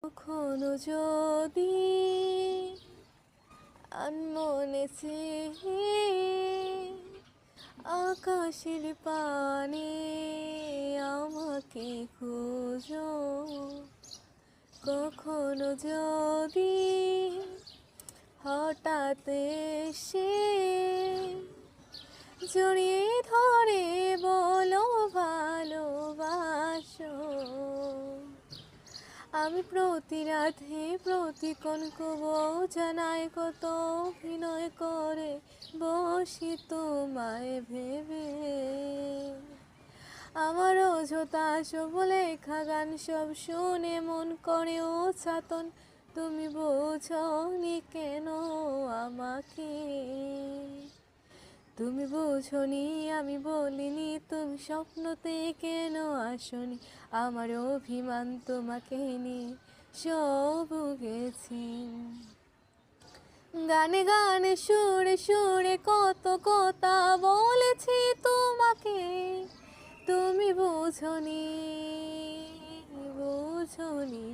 কখনো যদি আনমনে চেয়ে আকাশের পানে আমাকে খোঁজো, কখনো যদি হঠাৎ এসে জড়িয়ে ধরে বলো ভালোবাসো, আমি প্রতি রাধে প্রতিক্ষণ কবৌ জানাই কত অভিনয় করে বসি তোমায় ভেবে। আমার অযথা সব লেখা গান সব শুনে মন করে ও ছাতন, তুমি বোঝনি কেন আমাকে? তুমি বোঝনি আমি বলিনি, তুমি স্বপ্নতে কেন আসনি? আমার অভিমান তোমাকে নিয়ে সব গেছি। গানে গানে সুরে সুরে কত কথা বলেছি তোমাকে, তুমি বোঝনি বোঝনি।